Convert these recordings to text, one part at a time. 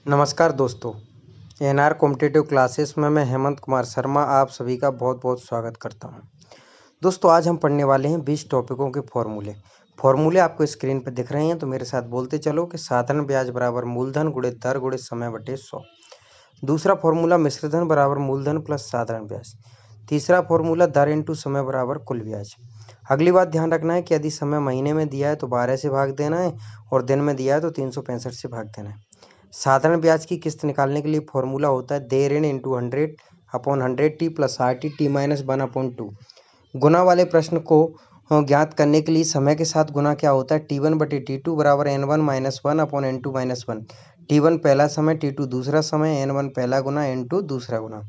नमस्कार दोस्तों, NR competitive classes में मैं हेमंत कुमार शर्मा आप सभी का बहुत बहुत स्वागत करता हूं। दोस्तों आज हम पढ़ने वाले हैं 20 टॉपिकों के फॉर्मूले आपको स्क्रीन पर दिख रहे हैं, तो मेरे साथ बोलते चलो कि साधारण ब्याज बराबर मूलधन गुणित दर गुणित समय बटे 100। दूसरा फॉर्मूला मिश्रधन बराबर मूलधन प्लस साधारण ब्याज। तीसरा फॉर्मूला दर इंटू समय बराबर कुल ब्याज। अगली बात ध्यान रखना है कि यदि समय महीने में दिया है तो 12 से भाग देना है और दिन में दिया है तो 365 से भाग देना है। साधारण ब्याज की किस्त निकालने के लिए फॉर्मूला होता है दे ऋण इंटू 100/100t प्लस RT-t-1/2। गुना वाले प्रश्न को ज्ञात करने के लिए समय के साथ गुना क्या होता है T1/T2 बराबर N1-1/N2-1। T1 पहला समय, T2 दूसरा समय, N1 पहला गुना, N2 दूसरा गुना।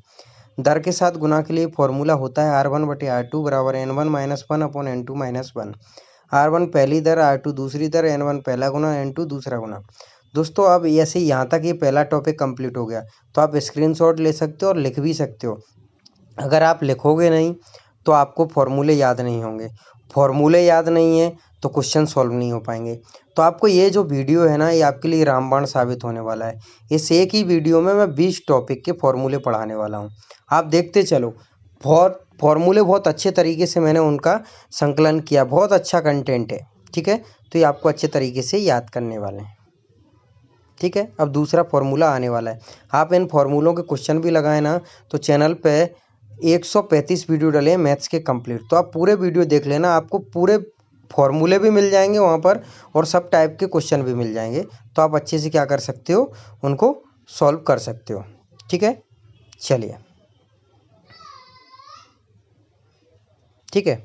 दर के साथ गुना के लिए फॉर्मूला होता है R1/R2 बराबर N1-1/N2-1। R1 पहली दर, R2 दूसरी दर, N1 पहला गुना, N2 दूसरा गुना। दोस्तों अब ऐसे यहाँ तक ये पहला टॉपिक कंप्लीट हो गया, तो आप स्क्रीनशॉट ले सकते हो और लिख भी सकते हो। अगर आप लिखोगे नहीं तो आपको फॉर्मूले याद नहीं होंगे, फॉर्मूले याद नहीं है तो क्वेश्चन सॉल्व नहीं हो पाएंगे। तो आपको ये जो वीडियो है ना, ये आपके लिए रामबाण साबित होने वाला है। इस एक ही वीडियो में मैं 20 टॉपिक के फॉर्मूले पढ़ाने वाला हूँ, आप देखते चलो। फॉर्मूले बहुत अच्छे तरीके से मैंने उनका संकलन किया, बहुत अच्छा कंटेंट है, ठीक है। तो ये आपको अच्छे तरीके से याद करने वाले हैं, ठीक है। अब दूसरा फॉर्मूला आने वाला है। आप इन फॉर्मूलों के क्वेश्चन भी लगाए ना, तो चैनल पे 135 वीडियो डले हैं मैथ्स के कंप्लीट, तो आप पूरे वीडियो देख लेना, आपको पूरे फॉर्मूले भी मिल जाएंगे वहाँ पर और सब टाइप के क्वेश्चन भी मिल जाएंगे। तो आप अच्छे से क्या कर सकते हो, उनको सॉल्व कर सकते हो, ठीक है। चलिए, ठीक है।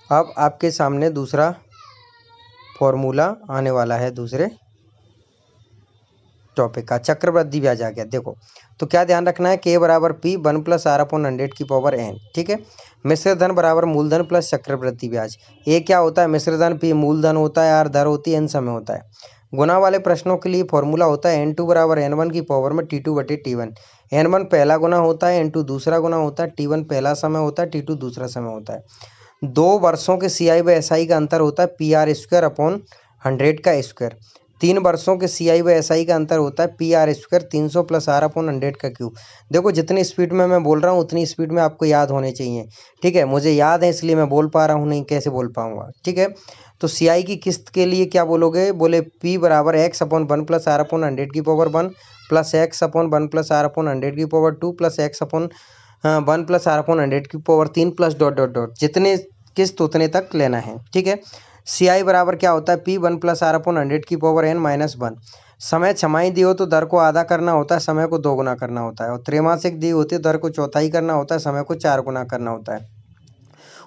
अब आपके सामने दूसरा फॉर्मूला आने वाला है दूसरे टॉपिक का, चक्रवृद्धि ब्याज आ गया। देखो तो क्या ध्यान रखना है, K बराबर P 1 प्लस R/100 ठीक है। मिश्रधन बराबर मूलधन प्लस चक्रवृद्धि ब्याज। ए क्या होता है मिश्रधन, P मूलधन होता है, R दर होती है, N समय होता है। गुना वाले प्रश्नों के लिए फॉर्मूला होता है N2 बराबर N1 की पावर में T2/T1। N1 पहला गुना होता है, N2 दूसरा गुना होता है, T1 पहला समय होता है, T2 दूसरा समय होता है। 2 वर्षों के CI/SI का अंतर होता है PR² 100 का स्क्वायर। 3 वर्षों के CI/SI का अंतर होता है PR² 300 प्लस R/100 का क्यूब। देखो जितनी स्पीड में मैं बोल रहा हूँ उतनी स्पीड में आपको याद होने चाहिए, ठीक है। मुझे याद है इसलिए मैं बोल पा रहा हूँ, नहीं कैसे बोल पाऊंगा, ठीक है। तो CI की किस्त के लिए क्या बोलोगे, बोले P बराबर X/1 प्लस R/100 की power 1 plus X/1 plus R/100 की power 2 plus X/1 plus R/100 की power 3 plus dot dot dot, जितने किस्त उतने तक लेना है, ठीक है। CI बराबर क्या होता है P1 प्लस R/100 की पावर N-1। समय छमाही दी हो तो दर को आधा करना होता है, समय को 2 गुना करना होता है। और त्रैमासिक दी होती है, दर को चौथाई करना होता है, समय को 4 गुना करना होता है।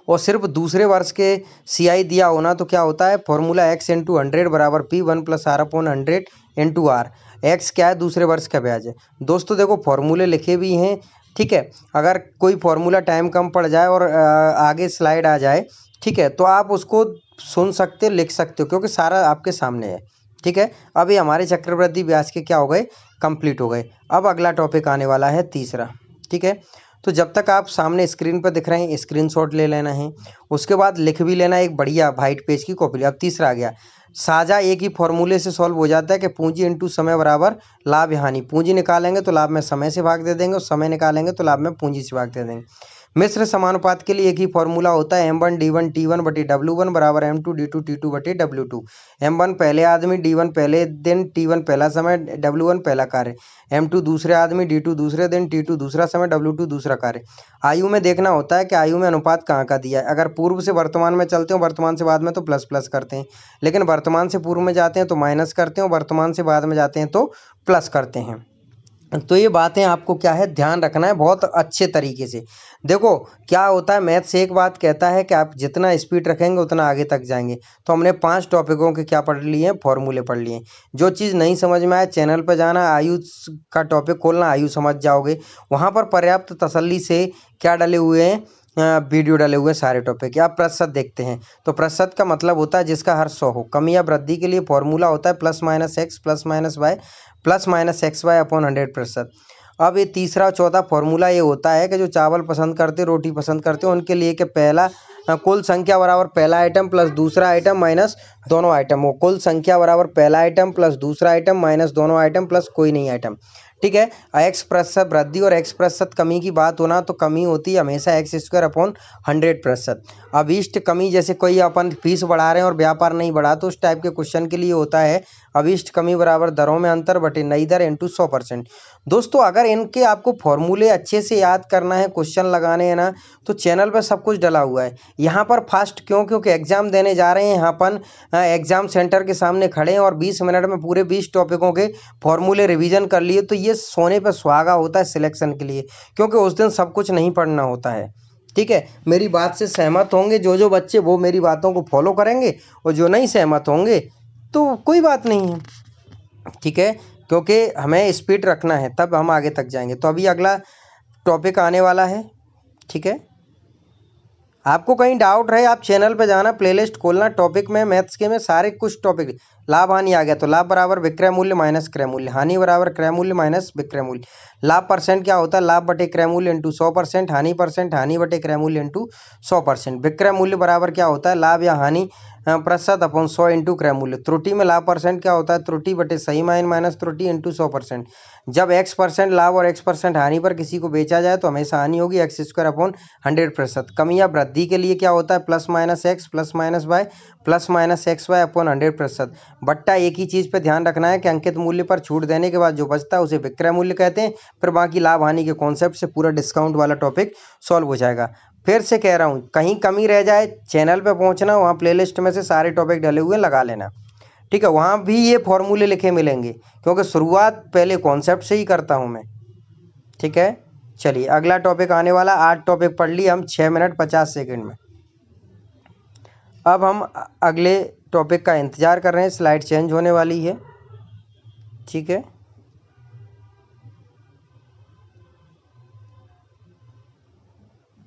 और सिर्फ दूसरे वर्ष के CI दिया होना तो क्या होता है, फॉर्मूला X इंटू 100 बराबर P1 plus R/100 into R। X क्या है, दूसरे वर्ष का ब्याज है। दोस्तों देखो फॉर्मूले लिखे भी हैं, ठीक है। अगर कोई फॉर्मूला टाइम कम पड़ जाए और आगे स्लाइड आ जाए, ठीक है, तो आप उसको सुन सकते हो, लिख सकते हो, क्योंकि सारा आपके सामने है, ठीक है। अभी हमारे चक्रवृद्धि ब्याज के क्या हो गए, कंप्लीट हो गए। अब अगला टॉपिक आने वाला है तीसरा, ठीक है। तो जब तक आप सामने स्क्रीन पर दिख रहे हैं स्क्रीनशॉट ले लेना है, उसके बाद लिख भी लेना एक बढ़िया वाइट पेज की कॉपी। अब तीसरा आ गया, साझा एक ही फॉर्मूले से सॉल्व हो जाता है कि पूंजी इंटू समय बराबर लाभ या हानि। पूंजी निकालेंगे तो लाभ में समय से भाग दे देंगे और समय निकालेंगे तो लाभ में पूंजी से भाग दे देंगे। मिश्र समानुपात के लिए एक ही फॉर्मूला होता है M1D1T1/W1 बराबर M2D2T2/W2। M1 पहले आदमी, D1 पहले दिन, T1 पहला समय, W1 पहला कार्य। M2 दूसरे आदमी, D2 दूसरे दिन, T2 दूसरा समय, W2 दूसरा कार्य। आयु में देखना होता है कि आयु में अनुपात कहाँ का दिया है। अगर पूर्व से वर्तमान में चलते हो, वर्तमान से बाद में तो प्लस प्लस करते हैं, लेकिन वर्तमान से पूर्व में जाते हैं तो माइनस करते हैं, वर्तमान से बाद में जाते हैं तो प्लस करते हैं। तो ये बातें आपको क्या है ध्यान रखना है बहुत अच्छे तरीके से। देखो क्या होता है, मैथ्स एक बात कहता है कि आप जितना स्पीड रखेंगे उतना आगे तक जाएंगे। तो हमने 5 टॉपिकों के क्या पढ़ लिए हैं, फॉर्मूले पढ़ लिए। जो चीज़ नहीं समझ में आए चैनल पर जाना, आयु का टॉपिक खोलना, आयु समझ जाओगे। वहाँ पर पर्याप्त तसल्ली से क्या डले हुए हैं, वीडियो डले हुए हैं सारे टॉपिक। आप प्रतिशत देखते हैं तो प्रतिशत का मतलब होता है जिसका हर 100 हो। कमी या वृद्धि के लिए फॉर्मूला होता है plus minus x plus minus y plus minus XY/100%। अब ये तीसरा और चौथा फॉर्मूला ये होता है कि जो चावल पसंद करते रोटी पसंद करते हो उनके लिए कि पहला कुल संख्या बराबर पहला आइटम प्लस दूसरा आइटम माइनस दोनों आइटम हो। कुल संख्या बराबर पहला आइटम प्लस दूसरा आइटम माइनस दोनों आइटम प्लस कोई नहीं आइटम। ठीक है। एक्स प्रतिशत वृद्धि और एक्स प्रतिशत कमी की बात होना तो कमी होती है हमेशा एक्स स्क्वायर अपॉन 100%। अभीष्ट कमी जैसे कोई अपन फीस बढ़ा रहे हैं और व्यापार नहीं बढ़ा तो उस टाइप के क्वेश्चन के लिए होता है अभीष्ट कमी बराबर दरों में अंतर बटे नई दर इंटू 100%। दोस्तों अगर इनके आपको फॉर्मूले अच्छे से याद करना है, क्वेश्चन लगाने हैं ना, तो चैनल पर सब कुछ डला हुआ है। यहाँ पर फास्ट क्यों? क्योंकि एग्जाम देने जा रहे हैं, यहाँ अपन एग्जाम सेंटर के सामने खड़े हैं और 20 मिनट में पूरे 20 टॉपिकों के फॉर्मूले रिवीजन कर लिए, तो ये सोने पर सुहागा होता है सिलेक्शन के लिए, क्योंकि उस दिन सब कुछ नहीं पढ़ना होता है। ठीक है, मेरी बात से सहमत होंगे जो बच्चे वो मेरी बातों को फॉलो करेंगे, और जो नहीं सहमत होंगे तो कोई बात नहीं है। ठीक है, क्योंकि हमें स्पीड रखना है तब हम आगे तक जाएंगे। तो अभी अगला टॉपिक आने वाला है। ठीक है, आपको कहीं डाउट रहे आप चैनल पे जाना, प्लेलिस्ट खोलना, टॉपिक में मैथ्स के में सारे कुछ टॉपिक। लाभ हानि आ गया तो लाभ बराबर विक्रय मूल्य माइनस क्रय मूल्य, हानि बराबर क्रय मूल्य माइनस विक्रय मूल्य। लाभ परसेंट क्या होता है? लाभ बटे क्रय मूल्य इंटू 100%, हानि परसेंट हानि बटे क्रय मूल्य इंटू 100%। विक्रय मूल्य बराबर क्या होता है? लाभ या हानि प्रतिशत अपॉन 100 इंटू क्रय मूल्य। त्रुटि में लाभ परसेंट क्या होता है? त्रुटि बटे सही मान माइनस त्रुटि इंटू 100%। जब x% लाभ और x% हानि पर किसी को बेचा जाए तो हमेशा हानि होगी एक्स स्क्वायर अपॉन 100%। कमी या वृद्धि के लिए क्या होता है? Plus minus x plus minus y plus minus x y upon 100%। बट्टा एक ही चीज़ पे ध्यान रखना है कि अंकित मूल्य पर छूट देने के बाद जो बचता है उसे विक्रय मूल्य कहते हैं। फिर बाकी लाभ हानि के कॉन्सेप्ट से पूरा डिस्काउंट वाला टॉपिक सॉल्व हो जाएगा। फिर से कह रहा हूँ, कहीं कमी रह जाए चैनल पे पहुँचना, वहाँ प्लेलिस्ट में से सारे टॉपिक डले हुए लगा लेना। ठीक है, वहाँ भी ये फॉर्मूले लिखे मिलेंगे, क्योंकि शुरुआत पहले कॉन्सेप्ट से ही करता हूँ मैं। ठीक है, चलिए अगला टॉपिक आने वाला। 8 टॉपिक पढ़ लिए हम 6 मिनट 50 सेकंड में। अब हम अगले टॉपिक का इंतज़ार कर रहे हैं, स्लाइड चेंज होने वाली है। ठीक है,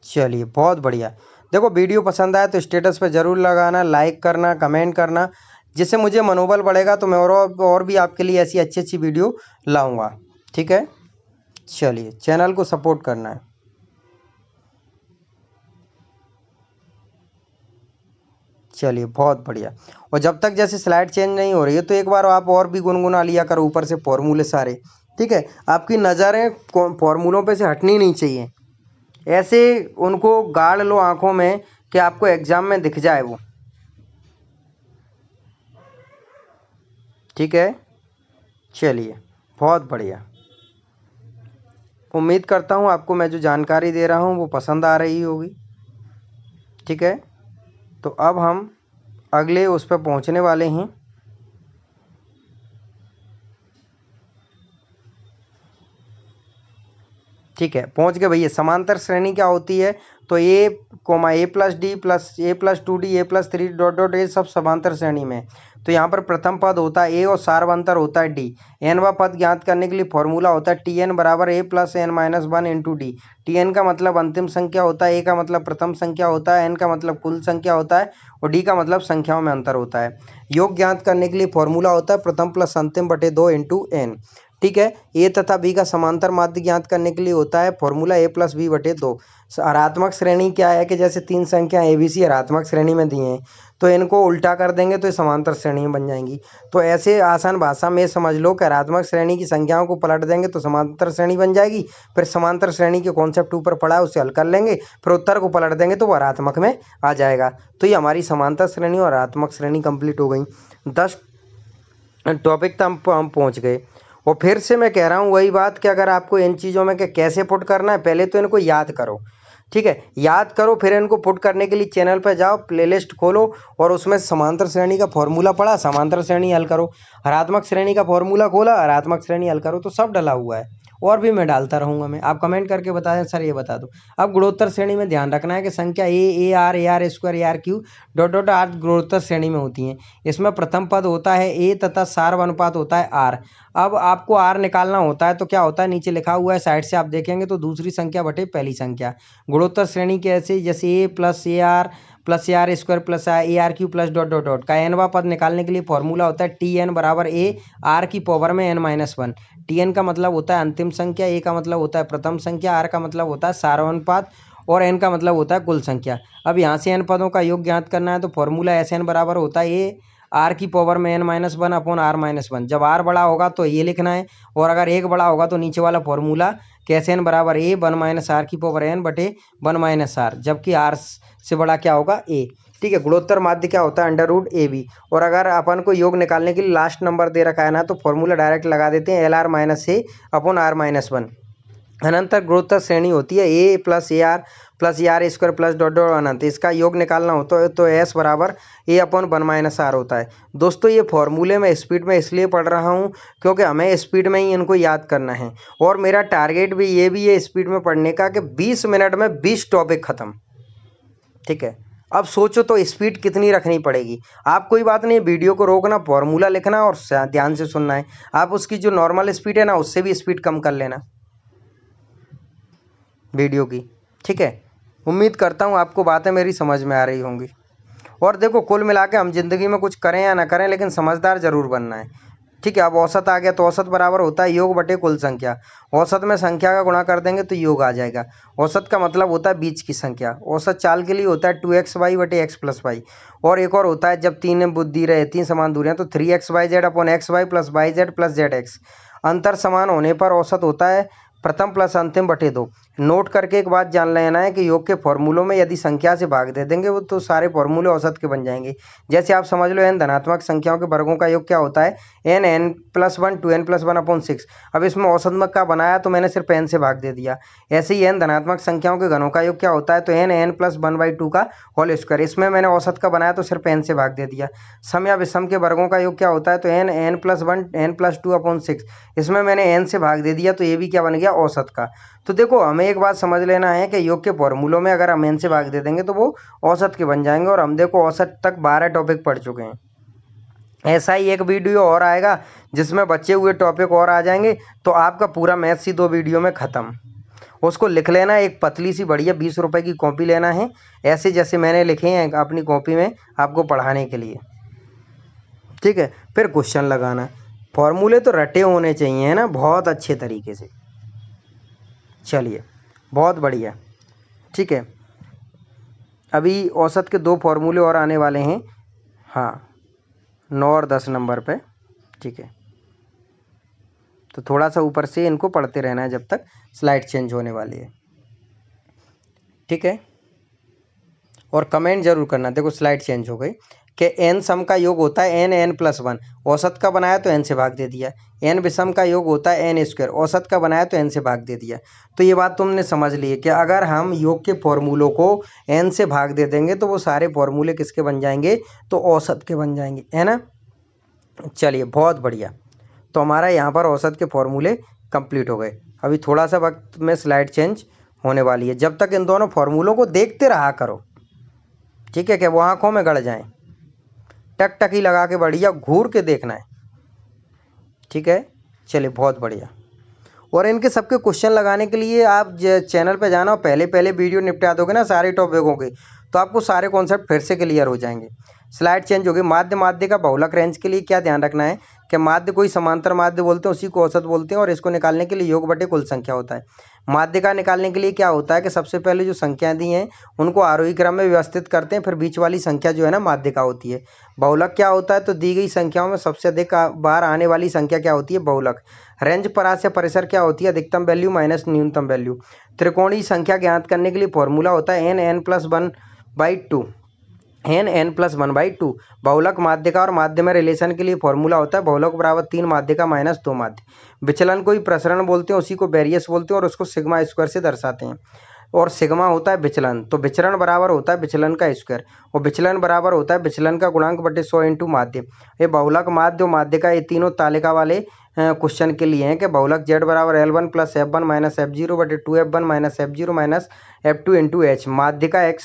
चलिए बहुत बढ़िया। देखो वीडियो पसंद आए तो स्टेटस पे ज़रूर लगाना, लाइक करना, कमेंट करना, जिससे मुझे मनोबल बढ़ेगा तो मैं और भी आपके लिए ऐसी अच्छी अच्छी वीडियो लाऊंगा। ठीक है, चलिए चैनल को सपोर्ट करना है। चलिए बहुत बढ़िया। और जब तक जैसे स्लाइड चेंज नहीं हो रही है तो एक बार आप और भी गुनगुना लिया करो ऊपर से फॉर्मूले सारे। ठीक है, आपकी नज़रें फॉर्मूलों पे से हटनी नहीं चाहिए, ऐसे उनको गाड़ लो आंखों में कि आपको एग्जाम में दिख जाए वो। ठीक है, चलिए बहुत बढ़िया। उम्मीद करता हूँ आपको मैं जो जानकारी दे रहा हूँ वो पसंद आ रही होगी। ठीक है, तो अब हम अगले उस पर पहुँचने वाले हैं। ठीक है, पहुँच गए भैया। समांतर श्रेणी क्या होती है? तो A comma A plus D plus A plus 2d A plus 3 dot dot A सब समांतर श्रेणी में। तो यहाँ पर प्रथम पद होता है ए और सार्वंतर होता है डी। एनवा पद ज्ञात करने के लिए फॉर्मूला होता है टी एन बराबर A plus N minus 1 into D. T N का मतलब अंतिम संख्या होता है, ए का मतलब प्रथम संख्या होता है, एन का मतलब कुल संख्या होता है और डी का मतलब संख्याओं में अंतर होता है। योग ज्ञात करने के लिए फॉर्मूला होता है प्रथम प्लस अंतिम बटे 2 इंटू एन। ठीक है, ए तथा बी का समांतर माध्य ज्ञात करने के लिए होता है फॉर्मूला ए प्लस बी बटे 2। हरात्मक श्रेणी क्या है कि जैसे 3 संख्या ए बी सी हरात्मक श्रेणी में दी हैं तो इनको उल्टा कर देंगे तो ये समांतर श्रेणी में बन जाएंगी। तो ऐसे आसान भाषा में समझ लो कि हरात्मक श्रेणी की संख्याओं को पलट देंगे तो समांतर श्रेणी बन जाएगी। फिर समांतर श्रेणी के कॉन्सेप्ट ऊपर पढ़ा है उसे हल कर लेंगे, फिर उत्तर को पलट देंगे तो वो हरात्मक में आ जाएगा। तो ये हमारी समांतर श्रेणी और हरात्मक श्रेणी कंप्लीट हो गई। 10 टॉपिक तक हम पहुँच गए। और फिर से मैं कह रहा हूँ वही बात कि अगर आपको इन चीज़ों में कि कैसे पुट करना है, पहले तो इनको याद करो। ठीक है, याद करो, फिर इनको पुट करने के लिए चैनल पर जाओ, प्लेलिस्ट खोलो और उसमें समांतर श्रेणी का फॉर्मूला पढ़ा, समांतर श्रेणी हल करो। हरात्मक श्रेणी का फॉर्मूला खोला, हरात्मक श्रेणी हल करो, तो सब डला हुआ है। और भी मैं डालता रहूँगा। मैं आप कमेंट करके बता दें सर ये बता दो। अब गुणोत्तर श्रेणी में ध्यान रखना है कि संख्या ए R square A R Q dot dot are गुणोत्तर श्रेणी में होती हैं। इसमें प्रथम पद होता है ए तथा सार्व अनुपात होता है आर। अब आपको आर निकालना होता है तो क्या होता है, नीचे लिखा हुआ है साइड से आप देखेंगे तो दूसरी संख्या बटे पहली संख्या। गुणोत्तर श्रेणी कैसे? जैसे A plus A R square plus A R cube plus dot dot dot का एनवा पद निकालने के लिए फॉर्मूला होता है टी एन बराबर ए आर की पावर में एन माइनस 1। टी एन का मतलब होता है अंतिम संख्या, ए का मतलब होता है प्रथम संख्या, आर का मतलब होता है सार्वनुपात और n का मतलब होता है कुल संख्या। अब यहाँ से n पदों का योग ज्ञात करना है तो फॉर्मूला एस एन बराबर होता है ए आर की पावर में n-1 अपॉन r-1। जब r बड़ा होगा तो ये लिखना है, और अगर 1 बड़ा होगा तो नीचे वाला फॉर्मूला कैसे n बराबर ए 1 - r की पावर n बटे 1 - r, जबकि r से बड़ा क्या होगा a। ठीक है, गुणोत्तर माध्य क्या होता है √ab। और अगर अपन को योग निकालने के लिए लास्ट नंबर दे रखा है ना, तो फॉर्मूला डायरेक्ट लगा देते हैं LR - a अपॉन r-1। अनंतर गुणोत्तर श्रेणी होती है a plus A R plus A R square plus dot dot अनंत। इसका योग निकालना होता है तो s बराबर a अपॉन 1 - r होता है। दोस्तों ये फॉर्मूले में स्पीड में इसलिए पढ़ रहा हूँ क्योंकि हमें स्पीड में ही इनको याद करना है, और मेरा टारगेट भी है स्पीड में पढ़ने का कि 20 मिनट में 20 टॉपिक खत्म। ठीक है, अब सोचो तो स्पीड कितनी रखनी पड़ेगी। आप कोई बात नहीं, वीडियो को रोकना, फॉर्मूला लिखना और ध्यान से सुनना है। आप उसकी जो नॉर्मल स्पीड है ना, उससे भी स्पीड कम कर लेना वीडियो की। ठीक है, उम्मीद करता हूँ आपको बातें मेरी समझ में आ रही होंगी। और देखो, कुल मिला के हम जिंदगी में कुछ करें या ना करें, लेकिन समझदार जरूर बनना है। ठीक है, अब औसत आ गया तो औसत बराबर होता है योग बटे कुल संख्या। औसत में संख्या का गुणा कर देंगे तो योग आ जाएगा। औसत का मतलब होता है बीच की संख्या। औसत चाल के लिए होता है 2xy बटे x प्लस वाई। और एक और होता है जब तीन बुद्धि रहे, तीन समान दूरियां, तो 3xyz upon xy plus yz plus zx। अंतर समान होने पर औसत होता है प्रथम प्लस अंतिम बटे 2। नोट करके एक बात जान लेना है कि योग के फॉर्मूलों में यदि संख्या से भाग दे देंगे वो तो सारे फॉर्मूले औसत के बन जाएंगे। जैसे आप समझ लो n धनात्मक संख्याओं के वर्गों का योग क्या होता है, n+1 2n+1 अपॉन 6। अब इसमें औसत में का बनाया तो मैंने सिर्फ n से भाग दे दिया। ऐसे ही n धनात्मक संख्याओं के घनों का योग क्या होता है, तो n+1/2 का होल स्क्वायर। इसमें मैंने औसत का बनाया तो सिर्फ n से भाग दे दिया। सम या विषम के वर्गों का योग क्या होता है, तो n+1 n+2 अपॉन 6। इसमें मैंने n से भाग दे दिया तो ये भी क्या बन गया, औसत का। तो देखो, हमें एक बात समझ लेना है कि योग के फॉर्मूलों में अगर हम n से भाग दे देंगे तो वो औसत के बन जाएंगे। और हम देखो औसत तक 12 टॉपिक पढ़ चुके हैं। ऐसा ही एक वीडियो और आएगा जिसमें बचे हुए टॉपिक और आ जाएंगे, तो आपका पूरा मैथ्स ही 2 वीडियो में ख़त्म। उसको लिख लेना, एक पतली सी बढ़िया 20 रुपए की कॉपी लेना है, ऐसे जैसे मैंने लिखे हैं अपनी कॉपी में आपको पढ़ाने के लिए। ठीक है, फिर क्वेश्चन लगाना। फॉर्मूले तो रटे होने चाहिए, है ना, बहुत अच्छे तरीके से। चलिए, बहुत बढ़िया। ठीक है, अभी औसत के 2 फॉर्मूले और आने वाले हैं, हाँ, 9 और 10 नंबर पे। ठीक है, तो थोड़ा सा ऊपर से इनको पढ़ते रहना है जब तक स्लाइड चेंज होने वाली है। ठीक है, और कमेंट जरूर करना। देखो स्लाइड चेंज हो गई कि n सम का योग होता है n+1। औसत का बनाया तो n से भाग दे दिया। n विषम का योग होता है n²। औसत का बनाया तो n से भाग दे दिया। तो ये बात तुमने समझ ली है कि अगर हम योग के फॉर्मूलों को n से भाग दे देंगे तो वो सारे फॉर्मूले किसके बन जाएंगे, तो औसत के बन जाएंगे, है ना। चलिए, बहुत बढ़िया। तो हमारा यहाँ पर औसत के फॉर्मूले कंप्लीट हो गए। अभी थोड़ा सा वक्त में स्लाइड चेंज होने वाली है, जब तक इन दोनों फॉर्मूलों को देखते रहा करो। ठीक है, क्या वो आंखों में गड़ जाएं, टकटकी लगा के बढ़िया घूर के देखना है। ठीक है, चलिए, बहुत बढ़िया। और इनके सबके क्वेश्चन लगाने के लिए आप चैनल पे जाना और पहले वीडियो निपटा दोगे ना सारे टॉपिकों के, तो आपको सारे कॉन्सेप्ट फिर से क्लियर हो जाएंगे। स्लाइड चेंज हो गई। माध्य का बहुलक रेंज के लिए क्या ध्यान रखना है कि माध्य कोई समांतर माध्य बोलते हैं, उसी को औसत बोलते हैं, और इसको निकालने के लिए योग बटे कुल संख्या होता है। माध्य का निकालने के लिए क्या होता है कि सबसे पहले जो संख्याएं दी हैं उनको आरोही क्रम में व्यवस्थित करते हैं, फिर बीच वाली संख्या जो है ना माध्य का होती है। बहुलक क्या होता है, तो दी गई संख्याओं में सबसे अधिक बार आने वाली संख्या क्या होती है, बहुलक। रेंज परास या परिसर क्या होती है, अधिकतम वैल्यू माइनस न्यूनतम वैल्यू। त्रिकोणीय संख्या ज्ञात करने के लिए फॉर्मूला होता है n+1/2। n+1/2। बहुलक माध्य का और माध्य में रिलेशन के लिए फॉर्मूला होता है बहुलक बराबर 3 माध्य का माइनस 2 माध्य। विचलन को ही प्रसरण बोलते हैं, उसी को वेरियस बोलते हैं, और उसको सिग्मा स्क्वायर से दर्शाते हैं। और सिग्मा होता है विचलन, तो विचरण बराबर होता है विचलन का स्क्वायर, और विचलन बराबर होता है विचलन का गुणांक बटे 100 इंटू माध्य। ये बहुलक माध्य और माध्य का ये तीनों तालिका वाले क्वेश्चन के लिए हैं कि बहुलक z बराबर L1 plus F1 minus F0 बटे 2F1 minus F0 minus F2 into H, माध्य का x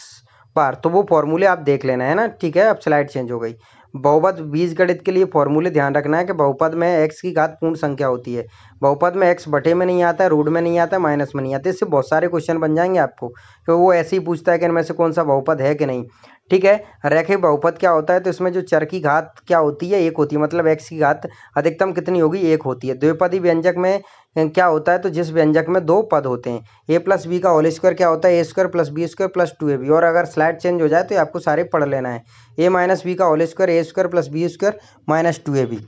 बार। तो वो फॉर्मूले आप देख लेना, है ना। ठीक है, अब स्लाइड चेंज हो गई। बहुपद बीजगणित के लिए फॉर्मूले ध्यान रखना है कि बहुपद में x की घात पूर्ण संख्या होती है। बहुपद में x बटे में नहीं आता है, रूट में नहीं आता है, माइनस में नहीं आता है। इससे बहुत सारे क्वेश्चन बन जाएंगे आपको, तो वो ऐसे ही पूछता है कि इनमें से कौन सा बहुपद है कि नहीं। ठीक है। रैखिक बहुपद क्या होता है, तो इसमें जो चर की घात क्या होती है, एक होती है, मतलब x की घात अधिकतम कितनी होगी, एक होती है। द्विपदी व्यंजक में क्या होता है, तो जिस व्यंजक में दो पद होते हैं, ए प्लस बी का होल स्क्वायर क्या होता है, A square plus B square plus 2ab। और अगर स्लाइड चेंज हो जाए तो ये आपको सारे पढ़ लेना है। ए माइनस बी का whole square A square plus B square minus 2ab।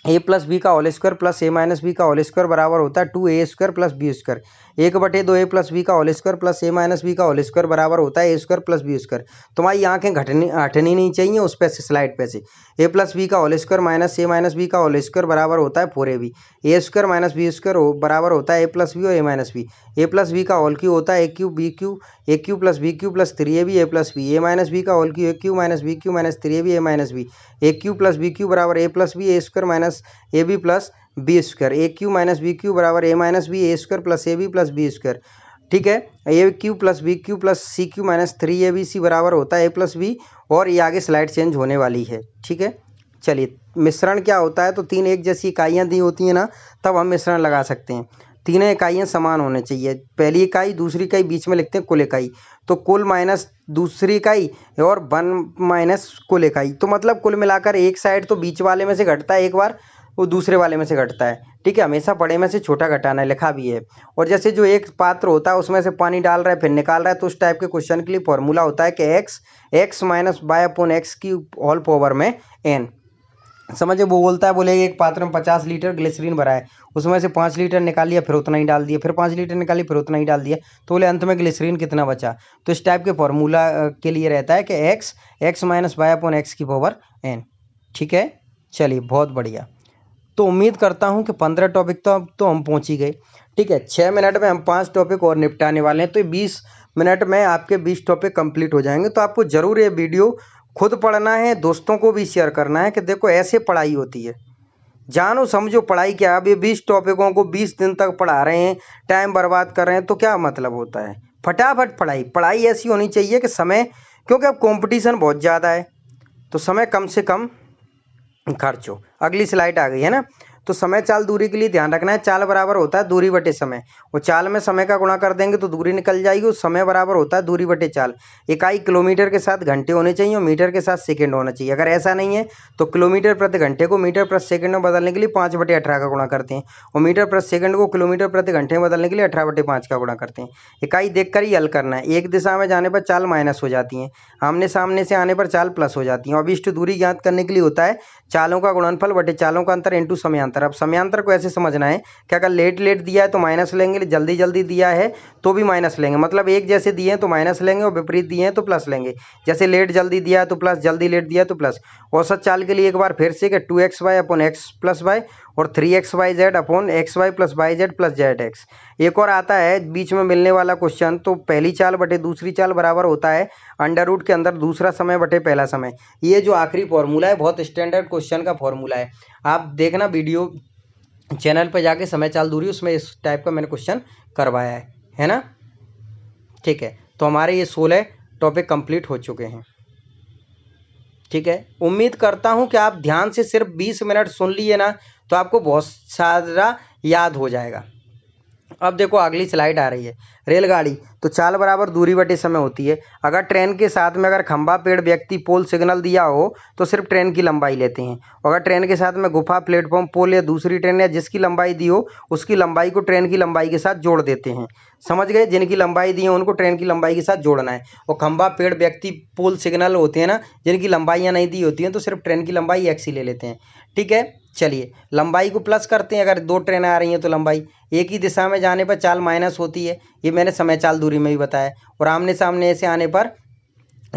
A plus B का whole square plus A minus B का होल स्क्वायर बराबर होता है 2a square plus B square. 1/2 A plus B का whole square plus A minus B का whole square बराबर होता है A square plus B square. तुम्हारी आंखें हटनी नहीं चाहिए उस पे से, स्लाइड पे से। ए प्लस बी का whole square minus A minus B का होल स्क्वायर बराबर होता है 4ab। A square minus B square बराबर होता है ए प्लस बी और A minus B. A plus B का होल क्यू होता है A cube plus B cube plus 3ab A plus B. A minus B का whole cube A cube minus B cube minus 3ab A minus B. A cube plus B cube बराबर A plus B A square minus A B plus B square. A cube minus B cube बराबर A minus B A square plus A B plus B square. ठीक है। A cube plus B cube plus C cube minus 3abc बराबर होता है A plus B. और ये आगे slide change होने वाली है। ठीक है। चलिए, मिश्रण क्या होता है, तो तीन एक जैसी इकाइयाँ दी होती हैं ना, तब हम मिश्रण लगा सकते हैं। तीनों इकाइयाँ समान होने चाहिए। पहली इकाई दूसरी इकाई बीच में लिखते हैं कुल इकाई, तो कुल माइनस दूसरी इकाई और 1 माइनस कुल इकाई। तो मतलब कुल मिलाकर एक साइड तो बीच वाले में से घटता है एक बार, वो दूसरे वाले में से घटता है। ठीक है। हमेशा बड़े में से छोटा घटाना है, लिखा भी है। और जैसे जो एक पात्र होता है उसमें से पानी डाल रहा है फिर निकाल रहा है, तो उस टाइप के क्वेश्चन के लिए फॉर्मूला होता है कि x minus y upon x की होल पावर में n। समझे, वो बोलता है, बोले एक पात्र में 50 लीटर ग्लिसरीन भरा है, उसमें से 5 लीटर निकाल लिया फिर उतना ही डाल दिया, फिर 5 लीटर निकाली फिर उतना ही डाल दिया, तो बोले अंत में ग्लिसरीन कितना बचा। तो इस टाइप के फॉर्मूला के लिए रहता है कि x minus y upon x की पावर n। ठीक है। चलिए, बहुत बढ़िया। तो उम्मीद करता हूँ कि 15 टॉपिक तो हम पहुँच ही गए। ठीक है। 6 मिनट में हम 5 टॉपिक और निपटाने वाले हैं, तो 20 मिनट में आपके 20 टॉपिक कंप्लीट हो जाएंगे। तो आपको ज़रूर ये वीडियो खुद पढ़ना है, दोस्तों को भी शेयर करना है कि देखो ऐसे पढ़ाई होती है, जानो समझो पढ़ाई क्या। अब ये 20 टॉपिकों को 20 दिन तक पढ़ा रहे हैं, टाइम बर्बाद कर रहे हैं, तो क्या मतलब होता है। फटाफट पढ़ाई ऐसी होनी चाहिए कि समय, क्योंकि अब कंपटीशन बहुत ज़्यादा है, तो समय कम से कम खर्च हो। अगली स्लाइड आ गई है ना। तो समय चाल दूरी के लिए ध्यान रखना है, चाल बराबर होता है दूरी बटे समय। वो चाल में समय का गुणा कर देंगे तो दूरी निकल जाएगी, और समय बराबर होता है दूरी बटे चाल। इकाई किलोमीटर के साथ घंटे होने चाहिए और मीटर के साथ सेकंड होना चाहिए। अगर ऐसा नहीं है तो किलोमीटर प्रति घंटे को मीटर प्रति सेकंड में बदलने के लिए 5/18 का गुणा करते हैं, और मीटर प्रति सेकंड को किलोमीटर प्रति घंटे में बदलने के लिए 18/5 का गुणा करते हैं। इकाई देखकर ही हल करना है। एक दिशा में जाने पर चाल माइनस हो जाती है, आमने सामने से आने पर चाल प्लस हो जाती है। और अभिष्ट दूरी ज्ञात करने के लिए होता है चालों का गुणनफल बटे चालों का अंतर इंटू समयांतर। अब समयांतर को ऐसे समझना है कि अगर लेट दिया है तो माइनस लेंगे, जल्दी दिया है तो भी माइनस लेंगे। मतलब एक जैसे दिए हैं तो माइनस लेंगे और विपरीत दिए हैं तो प्लस लेंगे। जैसे लेट जल्दी दिया है तो प्लस, जल्दी लेट दिया है तो प्लस। औसत चाल के लिए एक बार फिर से कि 2xy upon x plus Y और 3xyz upon xy plus yz plus zx। एक और आता है बीच में मिलने वाला क्वेश्चन, तो पहली चाल बटे दूसरी चाल बराबर होता है अंडर रूट के अंदर दूसरा समय बटे पहला समय। ये जो आखिरी फॉर्मूला है बहुत स्टैंडर्ड क्वेश्चन का फॉर्मूला है, आप देखना वीडियो चैनल पर जाके समय चाल दूरी, उसमें इस टाइप का मैंने क्वेश्चन करवाया है ना। ठीक है। तो हमारे ये 16 टॉपिक कंप्लीट हो चुके हैं। ठीक है। उम्मीद करता हूं कि आप ध्यान से सिर्फ 20 मिनट सुन लिए ना, तो आपको बहुत सारा याद हो जाएगा। अब देखो अगली स्लाइड आ रही है, रेलगाड़ी। तो चाल बराबर दूरी बटे समय होती है। अगर ट्रेन के साथ में अगर खंभा, पेड़, व्यक्ति, पोल, सिग्नल दिया हो तो सिर्फ ट्रेन की लंबाई लेते हैं। अगर ट्रेन के साथ में गुफा, प्लेटफॉर्म, पोल या दूसरी ट्रेन या जिसकी लंबाई दी हो उसकी लंबाई को ट्रेन की लंबाई के साथ जोड़ देते हैं। समझ गए, जिनकी लंबाई दी है उनको ट्रेन की लंबाई के साथ जोड़ना है। और खंभा, पेड़, व्यक्ति, पोल, सिग्नल होते हैं ना, जिनकी लंबाइयाँ नहीं दी होती हैं तो सिर्फ ट्रेन की लंबाई एक्स ही ले लेते हैं। ठीक है। चलिए, लंबाई को प्लस करते हैं। अगर 2 ट्रेनें आ रही हैं तो लंबाई, एक ही दिशा में जाने पर चाल माइनस होती है, ये मैंने समय चाल दूरी में भी बताया। और आमने सामने से आने पर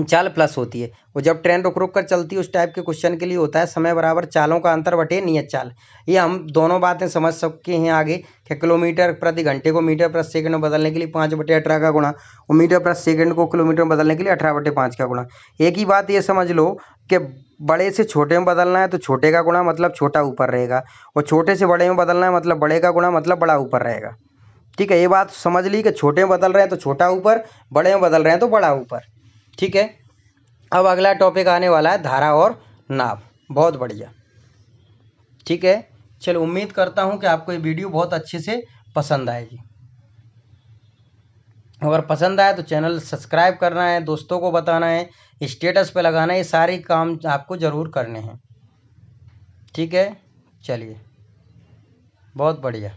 चाल प्लस होती है। और जब ट्रेन रुक रुक कर चलती है उस टाइप के क्वेश्चन के लिए होता है समय बराबर चालों का अंतर बटे नियत चाल। ये हम दोनों बातें समझ सकते हैं आगे कि किलोमीटर प्रति घंटे को मीटर प्रति सेकंड में बदलने के लिए 5/18 का गुणा, और मीटर प्रति सेकंड को किलोमीटर में बदलने के लिए 18/5 का गुणा। एक ही बात ये समझ लो कि बड़े से छोटे में बदलना है तो छोटे का गुणा मतलब छोटा ऊपर रहेगा, और छोटे से बड़े में बदलना है मतलब बड़े का गुणा मतलब बड़ा ऊपर रहेगा। ठीक है। ये बात समझ ली कि छोटे में बदल रहे हैं तो छोटा ऊपर, बड़े में बदल रहे हैं तो बड़ा ऊपर। ठीक है। अब अगला टॉपिक आने वाला है धारा और नाप। बहुत बढ़िया। ठीक है। चलो, उम्मीद करता हूं कि आपको ये वीडियो बहुत अच्छे से पसंद आएगी। अगर पसंद आए तो चैनल सब्सक्राइब करना है, दोस्तों को बताना है, स्टेटस पे लगाना है, ये सारे काम आपको ज़रूर करने हैं। ठीक है, चलिए, बहुत बढ़िया।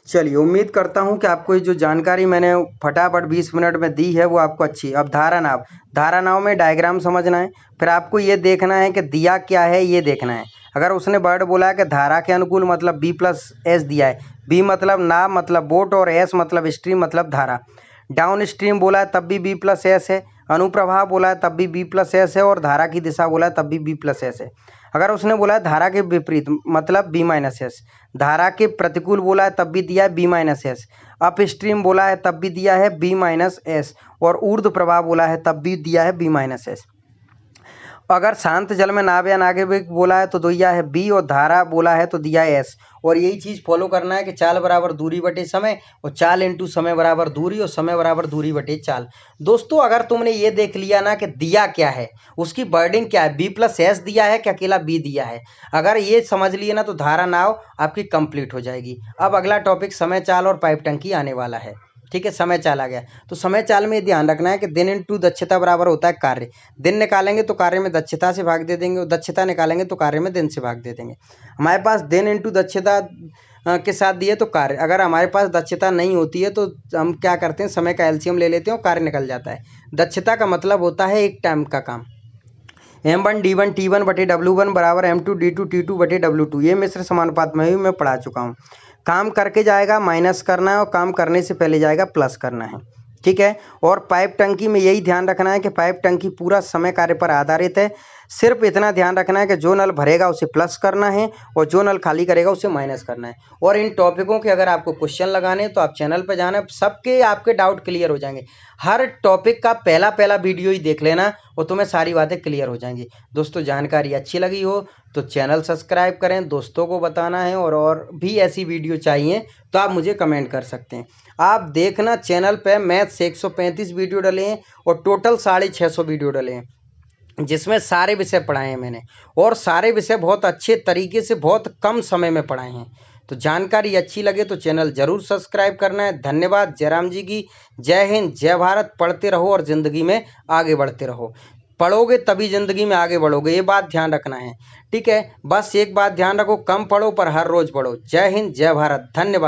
चलिए, उम्मीद करता हूँ कि आपको ये जो जानकारी मैंने फटाफट 20 मिनट में दी है वो आपको अच्छी। अब धारा नाव में डायग्राम समझना है, फिर आपको ये देखना है कि दिया क्या है, ये देखना है। अगर उसने वर्ड बोला है कि धारा के अनुकूल मतलब B+S दिया है, B मतलब नाव मतलब बोट और S मतलब स्ट्रीम मतलब धारा। डाउन स्ट्रीम बोला है तब भी B+S है, अनुप्रवाह बोला है तब भी B+S है, और धारा की दिशा बोला है तब भी B+S है। अगर उसने बोला है धारा के विपरीत मतलब B-S, धारा के प्रतिकूल बोला है तब भी दिया है B-S, अप स्ट्रीम बोला है तब भी दिया है B-S, और ऊर्ध्व प्रवाह बोला है तब भी दिया है B-S। अगर शांत जल में नाव या नाविक बोला है तो दिया है B, और धारा बोला है तो दिया है S। और यही चीज़ फॉलो करना है कि चाल बराबर दूरी बटे समय, और चाल इंटू समय बराबर दूरी, और समय बराबर दूरी बटे चाल। दोस्तों, अगर तुमने ये देख लिया ना कि दिया क्या है, उसकी वर्डिंग क्या है, B+S दिया है कि अकेला B दिया है, अगर ये समझ लिए ना तो धारा नाव आपकी कंप्लीट हो जाएगी। अब अगला टॉपिक समय चाल और पाइप टंकी आने वाला है। ठीक है, समय चाल आ गया। तो समय चाल में ध्यान रखना है कि दिन इंटू दक्षता बराबर होता है कार्य। दिन निकालेंगे तो कार्य में दक्षता से भाग दे देंगे, और दक्षता निकालेंगे तो कार्य में दिन से भाग दे देंगे। हमारे पास दिन इंटू दक्षता के साथ दिए तो कार्य, अगर हमारे पास दक्षता नहीं होती है तो हम क्या करते हैं, समय का एलसीएम ले लेते हैं और कार्य निकल जाता है। दक्षता का मतलब होता है एक टाइम का काम। M1 D1 T1 बटे W1 बराबर M2 D2 T2 बटे W2। ये मिश्र समानुपात में भी मैं पढ़ा चुका हूँ। काम करके जाएगा माइनस करना है, और काम करने से पहले जाएगा प्लस करना है। ठीक है, और पाइप टंकी में यही ध्यान रखना है कि पाइप टंकी पूरा समय कार्य पर आधारित है। सिर्फ इतना ध्यान रखना है कि जो नल भरेगा उसे प्लस करना है, और जो नल खाली करेगा उसे माइनस करना है। और इन टॉपिकों के अगर आपको क्वेश्चन लगाने हैं तो आप चैनल पर जाना, सबके आपके डाउट क्लियर हो जाएंगे। हर टॉपिक का पहला वीडियो ही देख लेना, और तुम्हें सारी बातें क्लियर हो जाएंगी। दोस्तों, जानकारी अच्छी लगी हो तो चैनल सब्सक्राइब करें, दोस्तों को बताना है, और भी ऐसी वीडियो चाहिए तो आप मुझे कमेंट कर सकते हैं। आप देखना, चैनल पे मैथ से 135 वीडियो डले हैं, और टोटल 650 वीडियो डले हैं, जिसमें सारे विषय पढ़ाए हैं मैंने, और सारे विषय बहुत अच्छे तरीके से बहुत कम समय में पढ़ाए हैं। तो जानकारी अच्छी लगे तो चैनल जरूर सब्सक्राइब करना है। धन्यवाद। जयराम जी की जय हिंद, जय भारत। पढ़ते रहो और ज़िंदगी में आगे बढ़ते रहो। पढ़ोगे तभी ज़िंदगी में आगे बढ़ोगे, ये बात ध्यान रखना है। ठीक है, बस एक बात ध्यान रखो, कम पढ़ो पर हर रोज़ पढ़ो। जय हिंद, जय भारत। धन्यवाद।